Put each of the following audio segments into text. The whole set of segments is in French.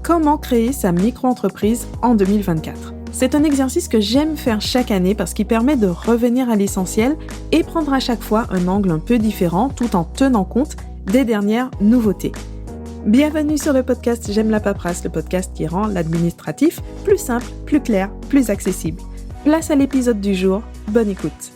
Comment créer sa micro-entreprise en 2024 ? C'est un exercice que j'aime faire chaque année parce qu'il permet de revenir à l'essentiel et prendre à chaque fois un angle un peu différent tout en tenant compte des dernières nouveautés. Bienvenue sur le podcast J'aime la paperasse, le podcast qui rend l'administratif plus simple, plus clair, plus accessible. Place à l'épisode du jour, bonne écoute.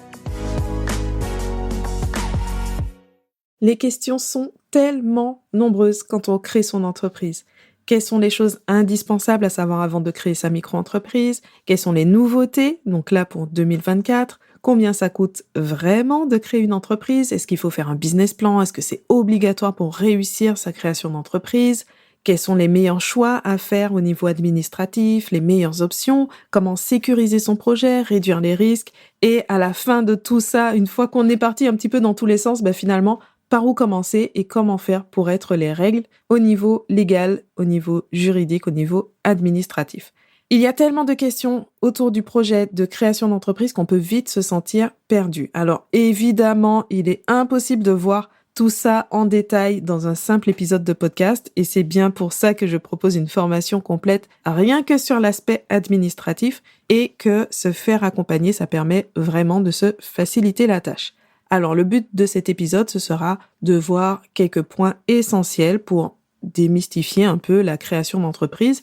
Les questions sont tellement nombreuses quand on crée son entreprise. Quelles sont les choses indispensables à savoir avant de créer sa micro-entreprise ? Quelles sont les nouveautés ? Donc là, pour 2024, combien ça coûte vraiment de créer une entreprise ? Est-ce qu'il faut faire un business plan ? Est-ce que c'est obligatoire pour réussir sa création d'entreprise ? Quels sont les meilleurs choix à faire au niveau administratif, les meilleures options ? Comment sécuriser son projet, réduire les risques ? Et à la fin de tout ça, une fois qu'on est parti un petit peu dans tous les sens, finalement, par où commencer et comment faire pour être les règles au niveau légal, au niveau juridique, au niveau administratif. Il y a tellement de questions autour du projet de création d'entreprise qu'on peut vite se sentir perdu. Alors évidemment, il est impossible de voir tout ça en détail dans un simple épisode de podcast et c'est bien pour ça que je propose une formation complète rien que sur l'aspect administratif et que se faire accompagner, ça permet vraiment de se faciliter la tâche. Alors, le but de cet épisode, ce sera de voir quelques points essentiels pour démystifier un peu la création d'entreprise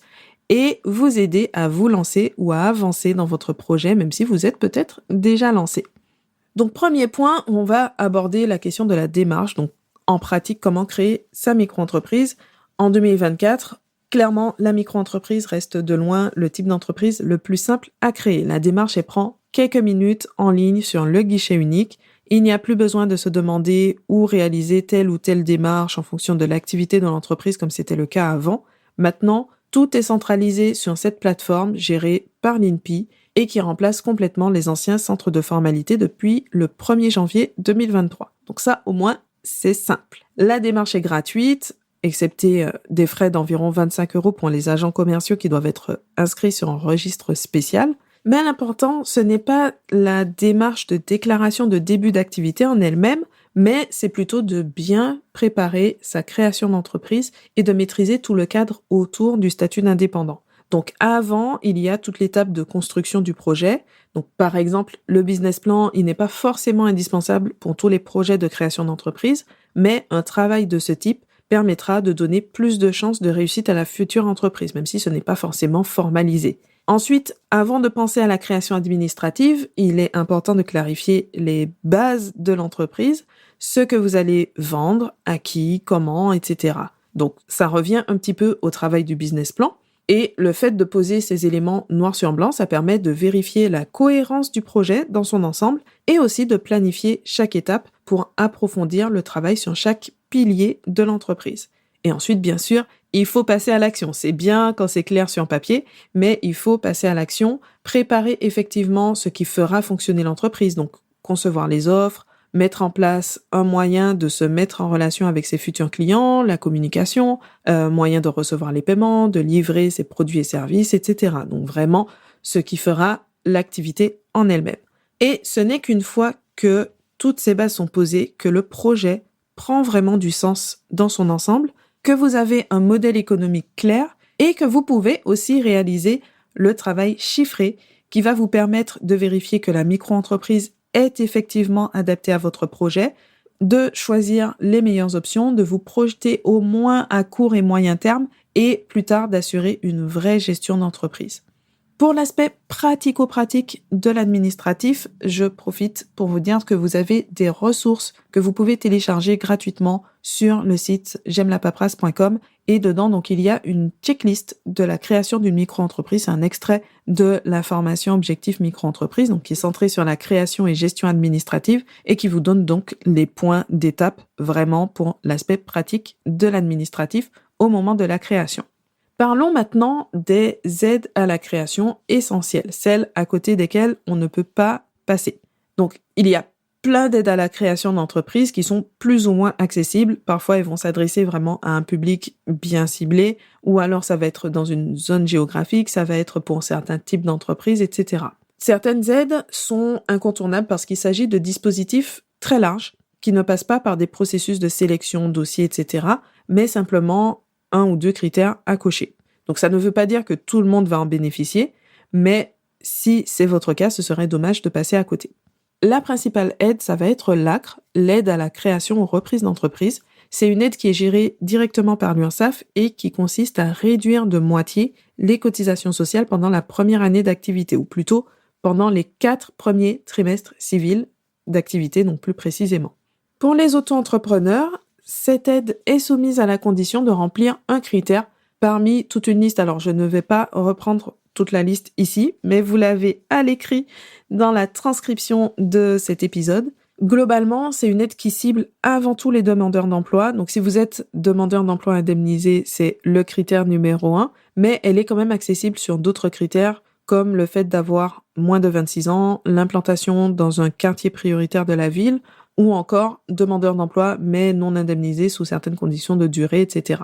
et vous aider à vous lancer ou à avancer dans votre projet, même si vous êtes peut-être déjà lancé. Donc, premier point, on va aborder la question de la démarche. Donc, en pratique, comment créer sa micro-entreprise en 2024. Clairement, la micro-entreprise reste de loin le type d'entreprise le plus simple à créer. La démarche, elle prend quelques minutes en ligne sur le guichet unique. Il n'y a plus besoin de se demander où réaliser telle ou telle démarche en fonction de l'activité de l'entreprise comme c'était le cas avant. Maintenant, tout est centralisé sur cette plateforme gérée par l'INPI et qui remplace complètement les anciens centres de formalité depuis le 1er janvier 2023. Donc ça, au moins, c'est simple. La démarche est gratuite, excepté des frais d'environ 25 € pour les agents commerciaux qui doivent être inscrits sur un registre spécial. Mais l'important, ce n'est pas la démarche de déclaration de début d'activité en elle-même, mais c'est plutôt de bien préparer sa création d'entreprise et de maîtriser tout le cadre autour du statut d'indépendant. Donc avant, il y a toute l'étape de construction du projet. Donc par exemple, le business plan, il n'est pas forcément indispensable pour tous les projets de création d'entreprise, mais un travail de ce type permettra de donner plus de chances de réussite à la future entreprise, même si ce n'est pas forcément formalisé. Ensuite, avant de penser à la création administrative, il est important de clarifier les bases de l'entreprise, ce que vous allez vendre, à qui, comment, etc. Donc, ça revient un petit peu au travail du business plan. Et le fait de poser ces éléments noir sur blanc, ça permet de vérifier la cohérence du projet dans son ensemble et aussi de planifier chaque étape pour approfondir le travail sur chaque pilier de l'entreprise. Et ensuite, bien sûr, il faut passer à l'action. C'est bien quand c'est clair sur papier, mais il faut passer à l'action, préparer effectivement ce qui fera fonctionner l'entreprise. Donc, concevoir les offres, mettre en place un moyen de se mettre en relation avec ses futurs clients, la communication, moyen de recevoir les paiements, de livrer ses produits et services, etc. Donc, vraiment, ce qui fera l'activité en elle-même. Et ce n'est qu'une fois que toutes ces bases sont posées, que le projet prend vraiment du sens dans son ensemble, que vous avez un modèle économique clair et que vous pouvez aussi réaliser le travail chiffré qui va vous permettre de vérifier que la micro-entreprise est effectivement adaptée à votre projet, de choisir les meilleures options, de vous projeter au moins à court et moyen terme et plus tard d'assurer une vraie gestion d'entreprise. Pour l'aspect pratico-pratique de l'administratif, je profite pour vous dire que vous avez des ressources que vous pouvez télécharger gratuitement sur le site j'aimelapaperasse.com et dedans, donc, il y a une checklist de la création d'une micro-entreprise. C'est un extrait de la formation Objectif Micro-entreprise, donc, qui est centrée sur la création et gestion administrative et qui vous donne donc les points d'étape vraiment pour l'aspect pratique de l'administratif au moment de la création. Parlons maintenant des aides à la création essentielles, celles à côté desquelles on ne peut pas passer. Donc, il y a plein d'aides à la création d'entreprises qui sont plus ou moins accessibles. Parfois, elles vont s'adresser vraiment à un public bien ciblé, ou alors ça va être dans une zone géographique, ça va être pour certains types d'entreprises, etc. Certaines aides sont incontournables parce qu'il s'agit de dispositifs très larges qui ne passent pas par des processus de sélection, dossiers, etc., mais simplement 1 ou 2 critères à cocher. Donc ça ne veut pas dire que tout le monde va en bénéficier, mais si c'est votre cas, ce serait dommage de passer à côté. La principale aide, ça va être l'ACRE, l'aide à la création ou reprise d'entreprise. C'est une aide qui est gérée directement par l'URSSAF et qui consiste à réduire de moitié les cotisations sociales pendant la première année d'activité, ou plutôt pendant les 4 premiers trimestres civils d'activité, donc plus précisément. Pour les auto-entrepreneurs, cette aide est soumise à la condition de remplir un critère parmi toute une liste. Alors, je ne vais pas reprendre toute la liste ici, mais vous l'avez à l'écrit dans la transcription de cet épisode. Globalement, c'est une aide qui cible avant tout les demandeurs d'emploi. Donc, si vous êtes demandeur d'emploi indemnisé, c'est le critère numéro 1, mais elle est quand même accessible sur d'autres critères, comme le fait d'avoir moins de 26 ans, l'implantation dans un quartier prioritaire de la ville, ou encore demandeur d'emploi, mais non indemnisé sous certaines conditions de durée, etc.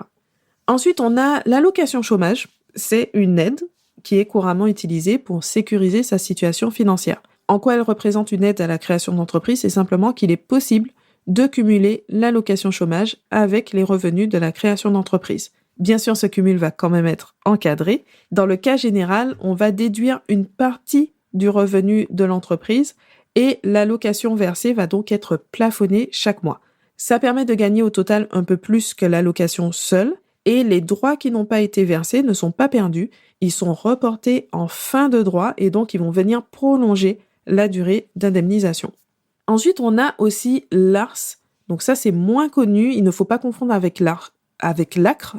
Ensuite, on a l'allocation chômage. C'est une aide qui est couramment utilisée pour sécuriser sa situation financière. En quoi elle représente une aide à la création d'entreprise? C'est simplement qu'il est possible de cumuler l'allocation chômage avec les revenus de la création d'entreprise. Bien sûr, ce cumul va quand même être encadré. Dans le cas général, on va déduire une partie du revenu de l'entreprise et l'allocation versée va donc être plafonnée chaque mois. Ça permet de gagner au total un peu plus que l'allocation seule, et les droits qui n'ont pas été versés ne sont pas perdus, ils sont reportés en fin de droit et donc ils vont venir prolonger la durée d'indemnisation. Ensuite, on a aussi l'ARS. Donc ça, c'est moins connu, il ne faut pas confondre avec l'ACRE.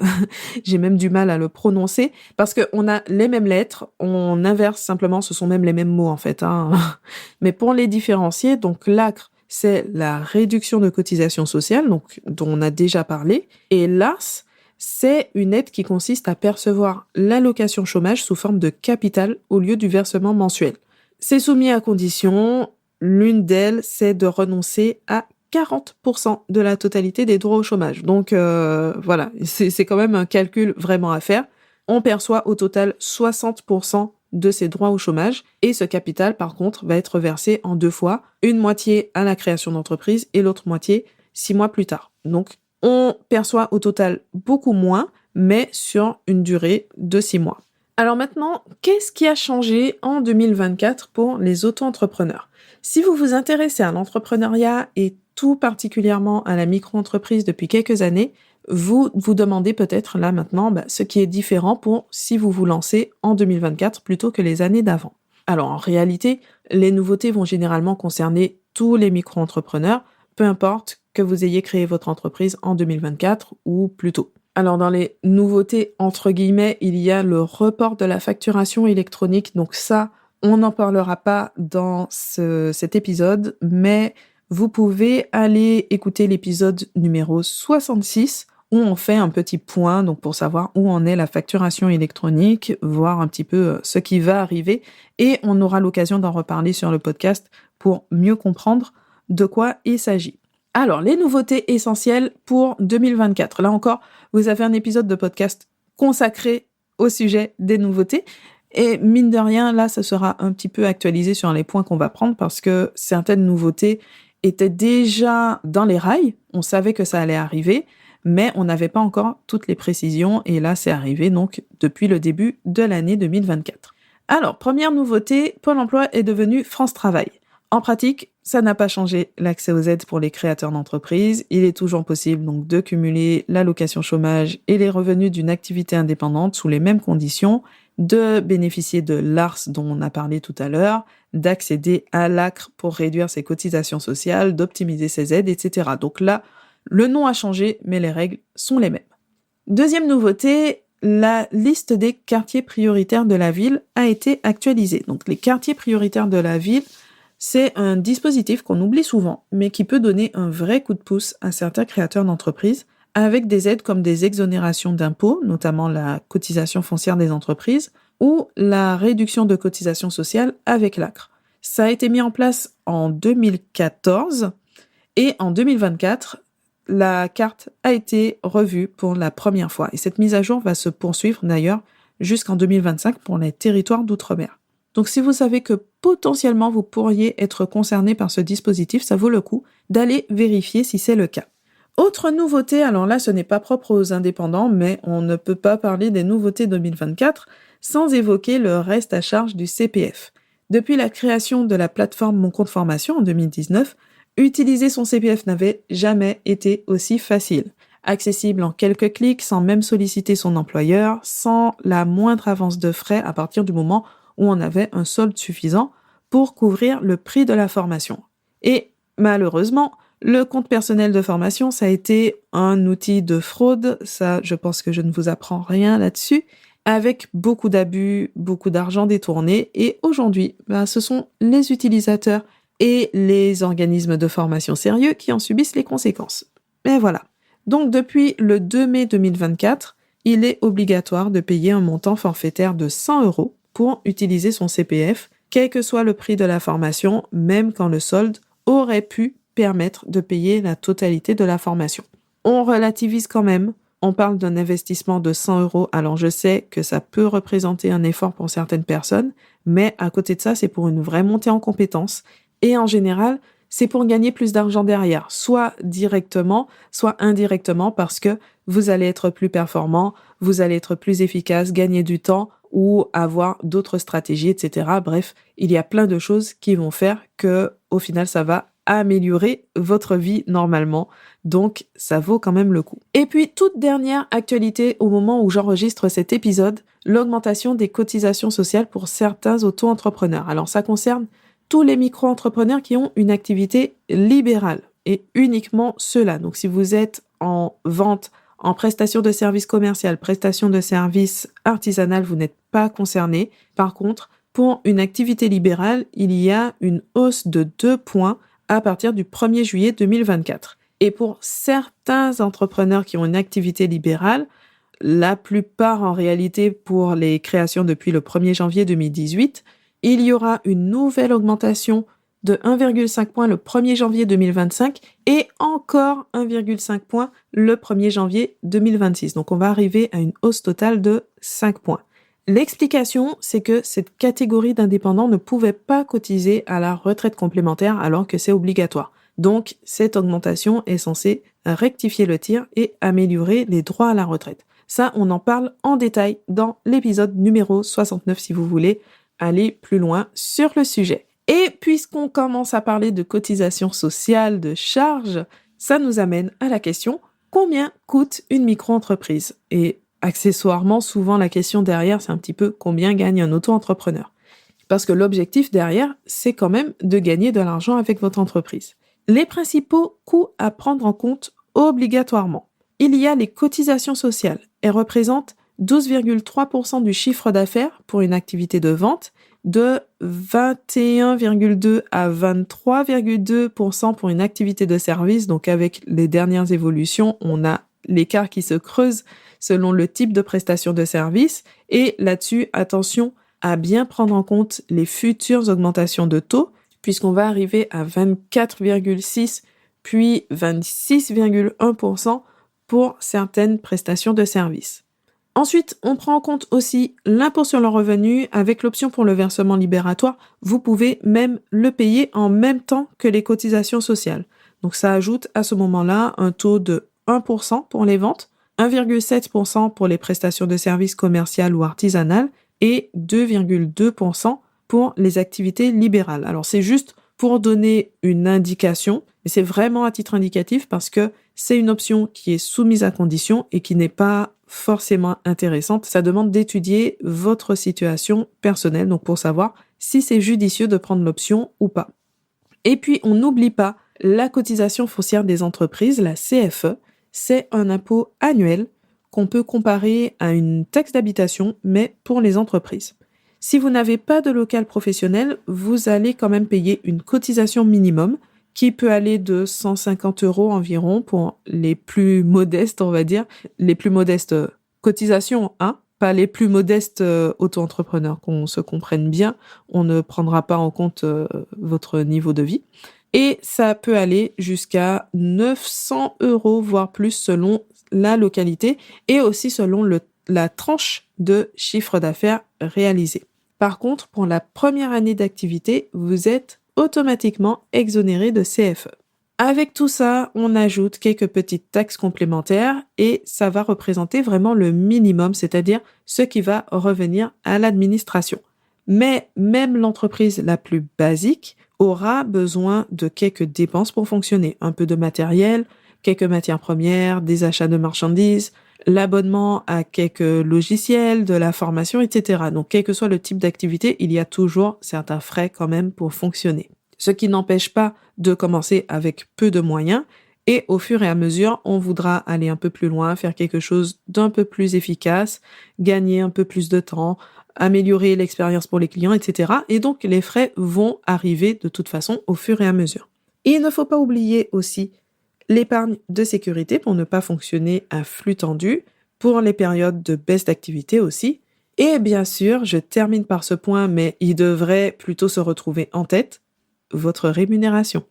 J'ai même du mal à le prononcer parce qu'on a les mêmes lettres, on inverse simplement, ce sont même les mêmes mots en fait. Mais pour les différencier, donc l'ACRE, c'est la réduction de cotisation sociale, donc dont on a déjà parlé, et l'ARS, c'est une aide qui consiste à percevoir l'allocation chômage sous forme de capital au lieu du versement mensuel. C'est soumis à condition. L'une d'elles, c'est de renoncer à 40% de la totalité des droits au chômage. Donc voilà, c'est quand même un calcul vraiment à faire. On perçoit au total 60% de ces droits au chômage et ce capital, par contre, va être versé en 2 fois, une moitié à la création d'entreprise et l'autre moitié 6 mois plus tard. Donc on perçoit au total beaucoup moins, mais sur une durée de 6 mois. Alors maintenant, qu'est-ce qui a changé en 2024 pour les auto-entrepreneurs? Si vous vous intéressez à l'entrepreneuriat et tout particulièrement à la micro-entreprise depuis quelques années, vous vous demandez peut-être là maintenant ce qui est différent pour si vous vous lancez en 2024 plutôt que les années d'avant. Alors en réalité, les nouveautés vont généralement concerner tous les micro-entrepreneurs, peu importe que vous ayez créé votre entreprise en 2024 ou plus tôt. Alors dans les nouveautés entre guillemets, il y a le report de la facturation électronique, donc ça, on n'en parlera pas dans cet épisode, mais vous pouvez aller écouter l'épisode numéro 66 où on fait un petit point donc pour savoir où en est la facturation électronique, voir un petit peu ce qui va arriver et on aura l'occasion d'en reparler sur le podcast pour mieux comprendre de quoi il s'agit. Alors, les nouveautés essentielles pour 2024. Là encore, vous avez un épisode de podcast consacré au sujet des nouveautés. Et mine de rien, là, ça sera un petit peu actualisé sur les points qu'on va prendre parce que certaines nouveautés étaient déjà dans les rails. On savait que ça allait arriver, mais on n'avait pas encore toutes les précisions. Et là, c'est arrivé donc depuis le début de l'année 2024. Alors, première nouveauté, Pôle emploi est devenu France Travail. En pratique, ça n'a pas changé l'accès aux aides pour les créateurs d'entreprises. Il est toujours possible donc de cumuler l'allocation chômage et les revenus d'une activité indépendante sous les mêmes conditions, de bénéficier de l'ARS dont on a parlé tout à l'heure, d'accéder à l'ACRE pour réduire ses cotisations sociales, d'optimiser ses aides, etc. Donc là, le nom a changé, mais les règles sont les mêmes. Deuxième nouveauté, la liste des quartiers prioritaires de la ville a été actualisée. Donc les quartiers prioritaires de la ville, c'est un dispositif qu'on oublie souvent, mais qui peut donner un vrai coup de pouce à certains créateurs d'entreprises, avec des aides comme des exonérations d'impôts, notamment la cotisation foncière des entreprises, ou la réduction de cotisation sociale avec l'ACRE. Ça a été mis en place en 2014, et en 2024, la carte a été revue pour la première fois. Et cette mise à jour va se poursuivre d'ailleurs jusqu'en 2025 pour les territoires d'outre-mer. Donc si vous savez que potentiellement vous pourriez être concerné par ce dispositif, ça vaut le coup d'aller vérifier si c'est le cas. Autre nouveauté, alors là, ce n'est pas propre aux indépendants, mais on ne peut pas parler des nouveautés 2024 sans évoquer le reste à charge du CPF. Depuis la création de la plateforme Mon Compte Formation en 2019, utiliser son CPF n'avait jamais été aussi facile. Accessible en quelques clics, sans même solliciter son employeur, sans la moindre avance de frais à partir du moment où on avait un solde suffisant pour couvrir le prix de la formation. Et malheureusement, le compte personnel de formation, ça a été un outil de fraude, ça je pense que je ne vous apprends rien là-dessus, avec beaucoup d'abus, beaucoup d'argent détourné, et aujourd'hui, ce sont les utilisateurs et les organismes de formation sérieux qui en subissent les conséquences. Mais voilà. Donc depuis le 2 mai 2024, il est obligatoire de payer un montant forfaitaire de 100 € pour utiliser son CPF, quel que soit le prix de la formation, même quand le solde aurait pu permettre de payer la totalité de la formation. On relativise quand même, on parle d'un investissement de 100 €, alors je sais que ça peut représenter un effort pour certaines personnes, mais à côté de ça, c'est pour une vraie montée en compétences, et en général, c'est pour gagner plus d'argent derrière, soit directement, soit indirectement, parce que vous allez être plus performant, vous allez être plus efficace, gagner du temps ou avoir d'autres stratégies, etc. Bref, il y a plein de choses qui vont faire que, au final, ça va améliorer votre vie normalement. Donc, ça vaut quand même le coup. Et puis, toute dernière actualité au moment où j'enregistre cet épisode, l'augmentation des cotisations sociales pour certains auto-entrepreneurs. Alors, ça concerne tous les micro-entrepreneurs qui ont une activité libérale et uniquement ceux-là. Donc, si vous êtes en vente, en prestation de services commercial, prestation de services artisanal, vous n'êtes pas concerné. Par contre, pour une activité libérale, il y a une hausse de 2 points à partir du 1er juillet 2024. Et pour certains entrepreneurs qui ont une activité libérale, la plupart en réalité pour les créations depuis le 1er janvier 2018, il y aura une nouvelle augmentation de 1,5 point le 1er janvier 2025 et encore 1,5 point le 1er janvier 2026. Donc on va arriver à une hausse totale de 5 points. L'explication, c'est que cette catégorie d'indépendants ne pouvait pas cotiser à la retraite complémentaire alors que c'est obligatoire. Donc cette augmentation est censée rectifier le tir et améliorer les droits à la retraite. Ça, on en parle en détail dans l'épisode numéro 69 si vous voulez aller plus loin sur le sujet. Et puisqu'on commence à parler de cotisation sociale, de charges, ça nous amène à la question « Combien coûte une micro-entreprise ?» Et accessoirement, souvent la question derrière, c'est un petit peu « Combien gagne un auto-entrepreneur ?» Parce que l'objectif derrière, c'est quand même de gagner de l'argent avec votre entreprise. Les principaux coûts à prendre en compte obligatoirement. Il y a les cotisations sociales. Elles représentent 12,3% du chiffre d'affaires pour une activité de vente, de 21,2 à 23,2% pour une activité de service. Donc avec les dernières évolutions, on a l'écart qui se creuse selon le type de prestation de service. Et là-dessus, attention à bien prendre en compte les futures augmentations de taux, puisqu'on va arriver à 24,6 puis 26,1% pour certaines prestations de services. Ensuite, on prend en compte aussi l'impôt sur le revenu avec l'option pour le versement libératoire. Vous pouvez même le payer en même temps que les cotisations sociales. Donc ça ajoute à ce moment-là un taux de 1% pour les ventes, 1,7% pour les prestations de services commerciales ou artisanales et 2,2% pour les activités libérales. Alors c'est juste pour donner une indication, mais c'est vraiment à titre indicatif parce que c'est une option qui est soumise à condition et qui n'est pas forcément intéressante. Ça demande d'étudier votre situation personnelle, donc pour savoir si c'est judicieux de prendre l'option ou pas. Et puis, on n'oublie pas la cotisation foncière des entreprises, la CFE. C'est un impôt annuel qu'on peut comparer à une taxe d'habitation, mais pour les entreprises. Si vous n'avez pas de local professionnel, vous allez quand même payer une cotisation minimum qui peut aller de 150 € environ pour les plus modestes, on va dire. Les plus modestes cotisations, pas les plus modestes auto-entrepreneurs, qu'on se comprenne bien. On ne prendra pas en compte votre niveau de vie. Et ça peut aller jusqu'à 900 €, voire plus selon la localité et aussi selon la tranche de chiffre d'affaires réalisé. Par contre, pour la première année d'activité, vous êtes automatiquement exonéré de CFE. Avec tout ça, on ajoute quelques petites taxes complémentaires et ça va représenter vraiment le minimum, c'est-à-dire ce qui va revenir à l'administration. Mais même l'entreprise la plus basique aura besoin de quelques dépenses pour fonctionner. Un peu de matériel, quelques matières premières, des achats de marchandises, l'abonnement à quelques logiciels, de la formation, etc. Donc, quel que soit le type d'activité, il y a toujours certains frais quand même pour fonctionner. Ce qui n'empêche pas de commencer avec peu de moyens et au fur et à mesure, on voudra aller un peu plus loin, faire quelque chose d'un peu plus efficace, gagner un peu plus de temps, améliorer l'expérience pour les clients, etc. Et donc, les frais vont arriver de toute façon au fur et à mesure. Et il ne faut pas oublier aussi l'épargne de sécurité pour ne pas fonctionner à flux tendu, pour les périodes de baisse d'activité aussi. Et bien sûr, je termine par ce point, mais il devrait plutôt se retrouver en tête, votre rémunération.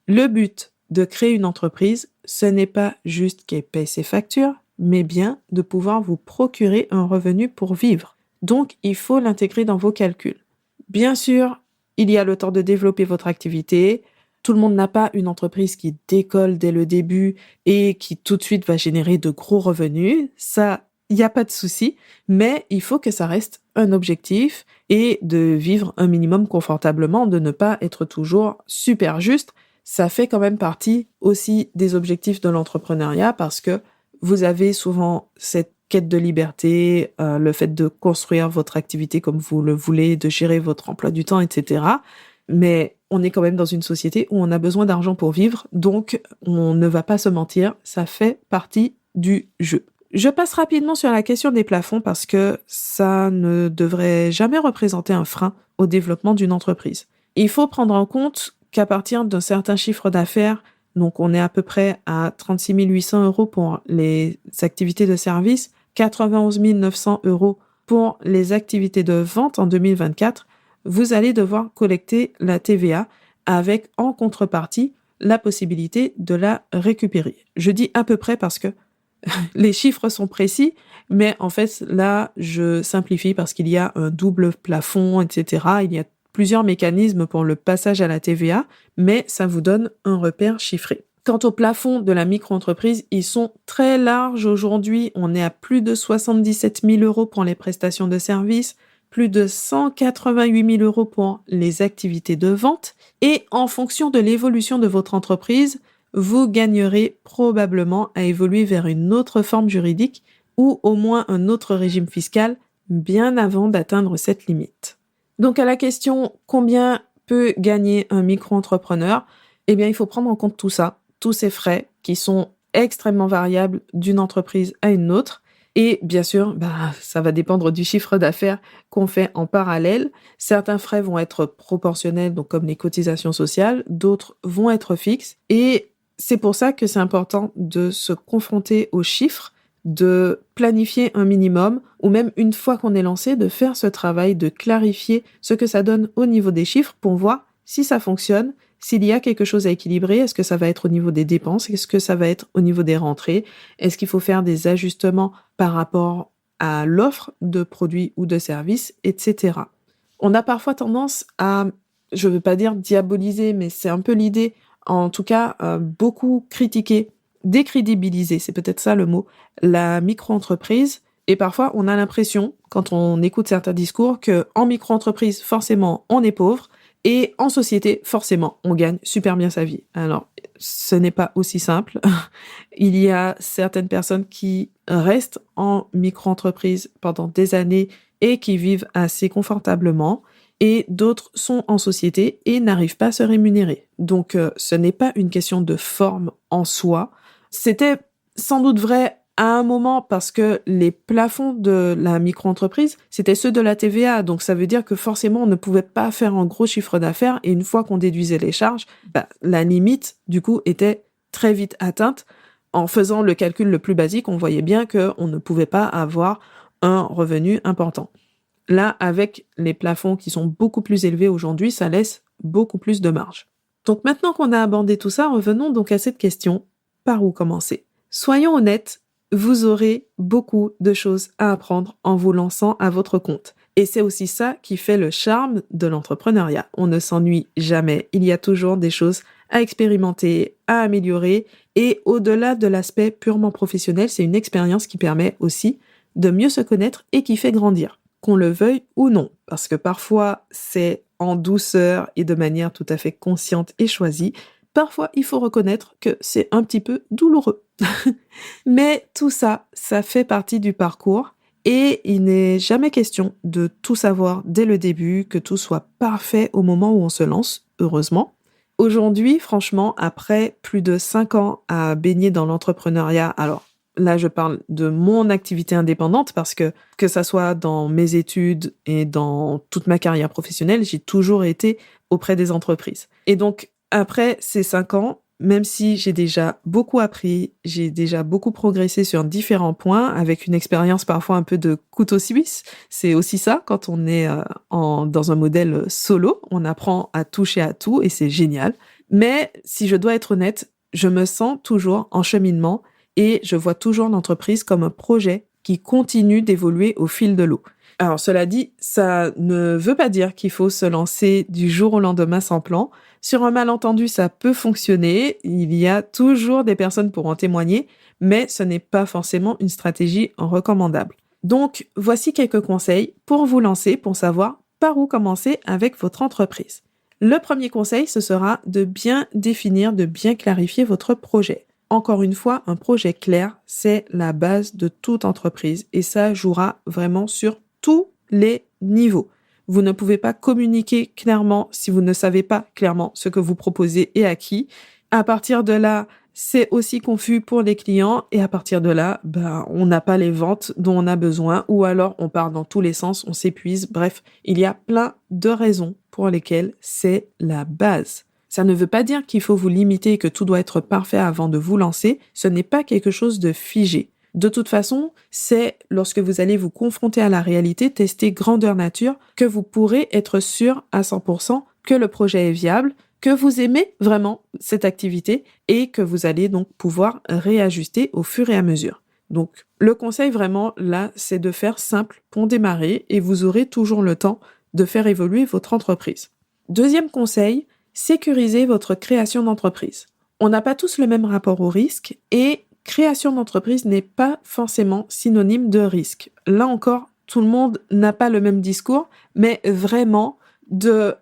Le but de créer une entreprise, ce n'est pas juste qu'elle paye ses factures, mais bien de pouvoir vous procurer un revenu pour vivre. Donc, il faut l'intégrer dans vos calculs. Bien sûr, il y a le temps de développer votre activité. Tout le monde n'a pas une entreprise qui décolle dès le début et qui tout de suite va générer de gros revenus. Ça, il n'y a pas de souci, mais il faut que ça reste un objectif et de vivre un minimum confortablement, de ne pas être toujours super juste. Ça fait quand même partie aussi des objectifs de l'entrepreneuriat parce que vous avez souvent cette quête de liberté, le fait de construire votre activité comme vous le voulez, de gérer votre emploi du temps, etc. Mais on est quand même dans une société où on a besoin d'argent pour vivre, donc on ne va pas se mentir, ça fait partie du jeu. Je passe rapidement sur la question des plafonds parce que ça ne devrait jamais représenter un frein au développement d'une entreprise. Il faut prendre en compte qu'à partir d'un certain chiffre d'affaires, donc on est à peu près à 36 800 € pour les activités de service, 91 900 € pour les activités de vente en 2024, vous allez devoir collecter la TVA avec en contrepartie la possibilité de la récupérer. Je dis à peu près parce que les chiffres sont précis, mais en fait, là, je simplifie parce qu'il y a un double plafond, etc. Il y a plusieurs mécanismes pour le passage à la TVA, mais ça vous donne un repère chiffré. Quant au plafond de la micro-entreprise, ils sont très larges aujourd'hui. On est à plus de 77 000 € pour les prestations de services, plus de 188 000 € pour les activités de vente. Et en fonction de l'évolution de votre entreprise, vous gagnerez probablement à évoluer vers une autre forme juridique ou au moins un autre régime fiscal bien avant d'atteindre cette limite. Donc à la question combien peut gagner un micro-entrepreneur, eh bien il faut prendre en compte tout ça, tous ces frais qui sont extrêmement variables d'une entreprise à une autre. Et bien sûr, ça va dépendre du chiffre d'affaires qu'on fait en parallèle. Certains frais vont être proportionnels, donc comme les cotisations sociales, d'autres vont être fixes. Et c'est pour ça que c'est important de se confronter aux chiffres, de planifier un minimum, ou même une fois qu'on est lancé, de faire ce travail, de clarifier ce que ça donne au niveau des chiffres pour voir si ça fonctionne, s'il y a quelque chose à équilibrer, est-ce que ça va être au niveau des dépenses, est-ce que ça va être au niveau des rentrées, est-ce qu'il faut faire des ajustements par rapport à l'offre de produits ou de services, etc. On a parfois tendance à, je ne veux pas dire diaboliser, mais c'est un peu l'idée, en tout cas, beaucoup critiquer, décrédibiliser, c'est peut-être ça le mot, la micro-entreprise. Et parfois, on a l'impression, quand on écoute certains discours, qu'en micro-entreprise, forcément, on est pauvre, et en société, forcément, on gagne super bien sa vie. Alors, ce n'est pas aussi simple. Il y a certaines personnes qui restent en micro-entreprise pendant des années et qui vivent assez confortablement, et d'autres sont en société et n'arrivent pas à se rémunérer. Donc, ce n'est pas une question de forme en soi. C'était sans doute vrai à un moment parce que les plafonds de la micro-entreprise, c'était ceux de la TVA. Donc, ça veut dire que forcément, on ne pouvait pas faire un gros chiffre d'affaires. Et une fois qu'on déduisait les charges, la limite, du coup, était très vite atteinte. En faisant le calcul le plus basique, on voyait bien qu'on ne pouvait pas avoir un revenu important. Là, avec les plafonds qui sont beaucoup plus élevés aujourd'hui, ça laisse beaucoup plus de marge. Donc maintenant qu'on a abordé tout ça, revenons donc à cette question, par où commencer ? Soyons honnêtes, vous aurez beaucoup de choses à apprendre en vous lançant à votre compte. Et c'est aussi ça qui fait le charme de l'entrepreneuriat. On ne s'ennuie jamais, il y a toujours des choses à expérimenter, à améliorer. Et au-delà de l'aspect purement professionnel, c'est une expérience qui permet aussi de mieux se connaître et qui fait grandir, qu'on le veuille ou non. Parce que parfois, c'est en douceur et de manière tout à fait consciente et choisie. Parfois, il faut reconnaître que c'est un petit peu douloureux. Mais tout ça, ça fait partie du parcours et il n'est jamais question de tout savoir dès le début, que tout soit parfait au moment où on se lance, heureusement. Aujourd'hui, franchement, après plus de 5 ans à baigner dans l'entrepreneuriat, alors là, je parle de mon activité indépendante parce que ça soit dans mes études et dans toute ma carrière professionnelle, j'ai toujours été auprès des entreprises. Et donc, après ces 5 ans, même si j'ai déjà beaucoup appris, j'ai déjà beaucoup progressé sur différents points, avec une expérience parfois un peu de couteau suisse, c'est aussi ça quand on est dans un modèle solo, on apprend à toucher à tout et c'est génial. Mais si je dois être honnête, je me sens toujours en cheminement et je vois toujours l'entreprise comme un projet qui continue d'évoluer au fil de l'eau. Alors cela dit, ça ne veut pas dire qu'il faut se lancer du jour au lendemain sans plan. Sur un malentendu, ça peut fonctionner, il y a toujours des personnes pour en témoigner, mais ce n'est pas forcément une stratégie recommandable. Donc, voici quelques conseils pour vous lancer, pour savoir par où commencer avec votre entreprise. Le premier conseil, ce sera de bien définir, de bien clarifier votre projet. Encore une fois, un projet clair, c'est la base de toute entreprise et ça jouera vraiment sur tous les niveaux. Vous ne pouvez pas communiquer clairement si vous ne savez pas clairement ce que vous proposez et à qui. À partir de là, c'est aussi confus pour les clients et à partir de là, on n'a pas les ventes dont on a besoin ou alors on part dans tous les sens, on s'épuise. Bref, il y a plein de raisons pour lesquelles c'est la base. Ça ne veut pas dire qu'il faut vous limiter et que tout doit être parfait avant de vous lancer. Ce n'est pas quelque chose de figé. De toute façon, c'est lorsque vous allez vous confronter à la réalité, tester grandeur nature, que vous pourrez être sûr à 100% que le projet est viable, que vous aimez vraiment cette activité et que vous allez donc pouvoir réajuster au fur et à mesure. Donc, le conseil vraiment là, c'est de faire simple pour démarrer et vous aurez toujours le temps de faire évoluer votre entreprise. Deuxième conseil, sécurisez votre création d'entreprise. On n'a pas tous le même rapport au risque et création d'entreprise n'est pas forcément synonyme de risque. Là encore, tout le monde n'a pas le même discours, mais vraiment, de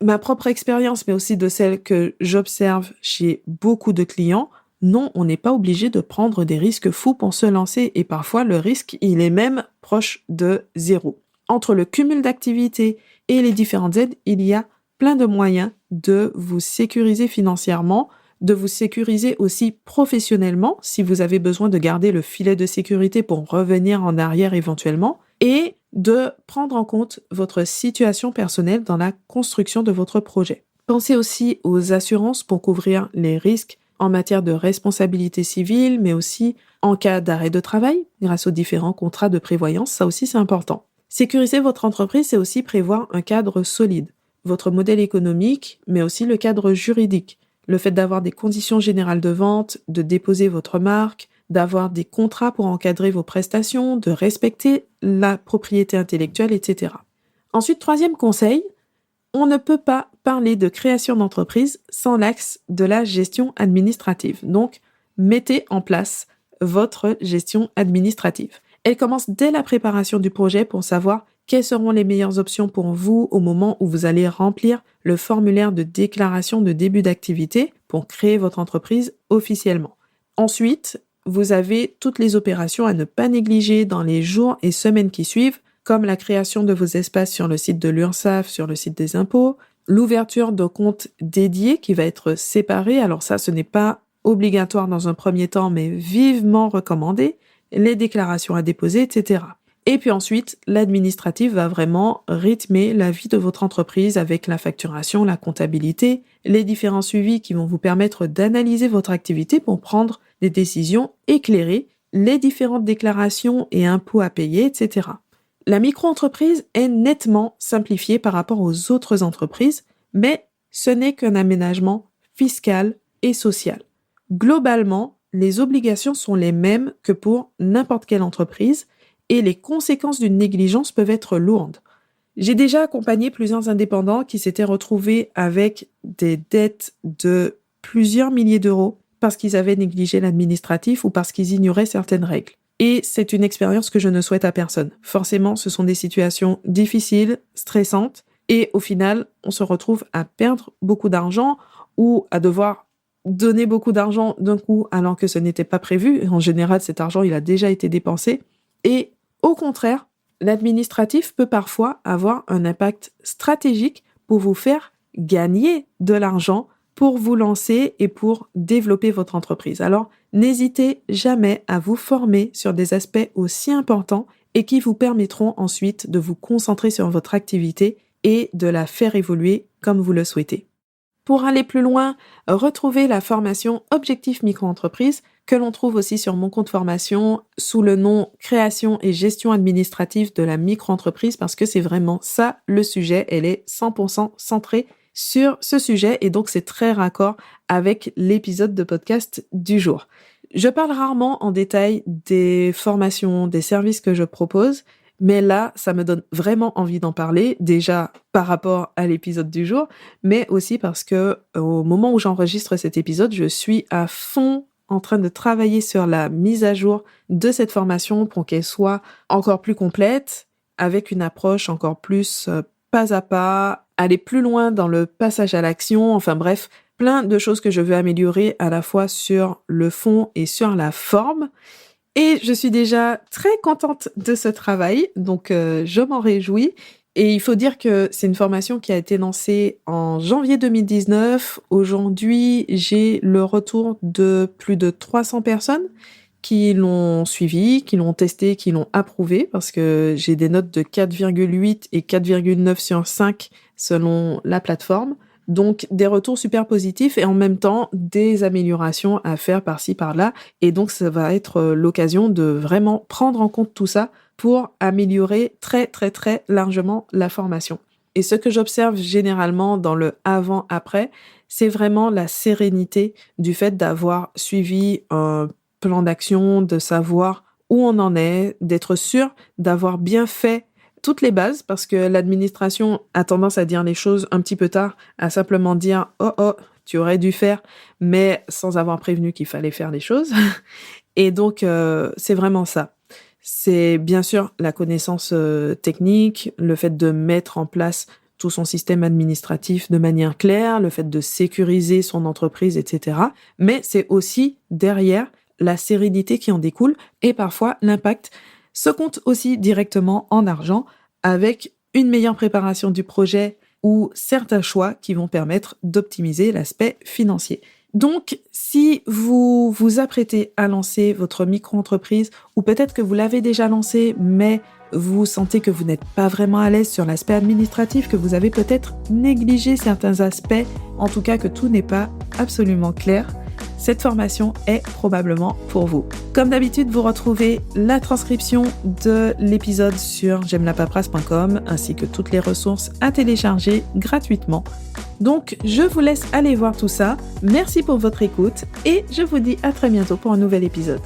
ma propre expérience, mais aussi de celle que j'observe chez beaucoup de clients, non, on n'est pas obligé de prendre des risques fous pour se lancer et parfois le risque, il est même proche de zéro. Entre le cumul d'activités et les différentes aides, il y a plein de moyens de vous sécuriser financièrement, de vous sécuriser aussi professionnellement si vous avez besoin de garder le filet de sécurité pour revenir en arrière éventuellement et de prendre en compte votre situation personnelle dans la construction de votre projet. Pensez aussi aux assurances pour couvrir les risques en matière de responsabilité civile, mais aussi en cas d'arrêt de travail grâce aux différents contrats de prévoyance, ça aussi c'est important. Sécuriser votre entreprise, c'est aussi prévoir un cadre solide, votre modèle économique, mais aussi le cadre juridique. Le fait d'avoir des conditions générales de vente, de déposer votre marque, d'avoir des contrats pour encadrer vos prestations, de respecter la propriété intellectuelle, etc. Ensuite, troisième conseil, on ne peut pas parler de création d'entreprise sans l'axe de la gestion administrative. Donc, mettez en place votre gestion administrative. Elle commence dès la préparation du projet pour savoir quelles seront les meilleures options pour vous au moment où vous allez remplir le formulaire de déclaration de début d'activité pour créer votre entreprise officiellement. Ensuite, vous avez toutes les opérations à ne pas négliger dans les jours et semaines qui suivent, comme la création de vos espaces sur le site de l'URSSAF, sur le site des impôts, l'ouverture de comptes dédiés qui va être séparé. Alors ça, ce n'est pas obligatoire dans un premier temps, mais vivement recommandé, les déclarations à déposer, etc. Et puis ensuite, l'administratif va vraiment rythmer la vie de votre entreprise avec la facturation, la comptabilité, les différents suivis qui vont vous permettre d'analyser votre activité pour prendre des décisions éclairées, les différentes déclarations et impôts à payer, etc. La micro-entreprise est nettement simplifiée par rapport aux autres entreprises, mais ce n'est qu'un aménagement fiscal et social. Globalement, les obligations sont les mêmes que pour n'importe quelle entreprise et les conséquences d'une négligence peuvent être lourdes. J'ai déjà accompagné plusieurs indépendants qui s'étaient retrouvés avec des dettes de plusieurs milliers d'euros parce qu'ils avaient négligé l'administratif ou parce qu'ils ignoraient certaines règles. Et c'est une expérience que je ne souhaite à personne. Forcément, ce sont des situations difficiles, stressantes, et au final, on se retrouve à perdre beaucoup d'argent ou à devoir donner beaucoup d'argent d'un coup alors que ce n'était pas prévu. En général, cet argent, il a déjà été dépensé. Et au contraire, l'administratif peut parfois avoir un impact stratégique pour vous faire gagner de l'argent pour vous lancer et pour développer votre entreprise. Alors, n'hésitez jamais à vous former sur des aspects aussi importants et qui vous permettront ensuite de vous concentrer sur votre activité et de la faire évoluer comme vous le souhaitez. Pour aller plus loin, retrouvez la formation Objectif Micro-entreprise que l'on trouve aussi sur mon compte formation sous le nom Création et gestion administrative de la micro-entreprise parce que c'est vraiment ça le sujet. Elle est 100% centrée sur ce sujet et donc c'est très raccord avec l'épisode de podcast du jour. Je parle rarement en détail des formations, des services que je propose, mais là, ça me donne vraiment envie d'en parler, déjà par rapport à l'épisode du jour, mais aussi parce que au moment où j'enregistre cet épisode, je suis à fond en train de travailler sur la mise à jour de cette formation pour qu'elle soit encore plus complète, avec une approche encore plus pas à pas, aller plus loin dans le passage à l'action, enfin bref, plein de choses que je veux améliorer à la fois sur le fond et sur la forme. Et je suis déjà très contente de ce travail, donc je m'en réjouis. Et il faut dire que c'est une formation qui a été lancée en janvier 2019. Aujourd'hui, j'ai le retour de plus de 300 personnes qui l'ont suivi, qui l'ont testé, qui l'ont approuvé, parce que j'ai des notes de 4,8 et 4,9 sur 5 selon la plateforme. Donc, des retours super positifs et en même temps, des améliorations à faire par-ci, par-là. Et donc, ça va être l'occasion de vraiment prendre en compte tout ça pour améliorer très, très, très largement la formation. Et ce que j'observe généralement dans le avant-après, c'est vraiment la sérénité du fait d'avoir suivi un plan d'action, de savoir où on en est, d'être sûr d'avoir bien fait toutes les bases, parce que l'administration a tendance à dire les choses un petit peu tard, à simplement dire « Oh, tu aurais dû faire », mais sans avoir prévenu qu'il fallait faire les choses. Et donc, c'est vraiment ça. C'est bien sûr la connaissance technique, le fait de mettre en place tout son système administratif de manière claire, le fait de sécuriser son entreprise, etc. Mais c'est aussi derrière la sérénité qui en découle et parfois l'impact se compte aussi directement en argent avec une meilleure préparation du projet ou certains choix qui vont permettre d'optimiser l'aspect financier. Donc, si vous vous apprêtez à lancer votre micro-entreprise ou peut-être que vous l'avez déjà lancée, mais vous sentez que vous n'êtes pas vraiment à l'aise sur l'aspect administratif, que vous avez peut-être négligé certains aspects, en tout cas que tout n'est pas absolument clair, cette formation est probablement pour vous. Comme d'habitude, vous retrouvez la transcription de l'épisode sur j'aime-la-paperasse.com ainsi que toutes les ressources à télécharger gratuitement. Donc, je vous laisse aller voir tout ça. Merci pour votre écoute et je vous dis à très bientôt pour un nouvel épisode.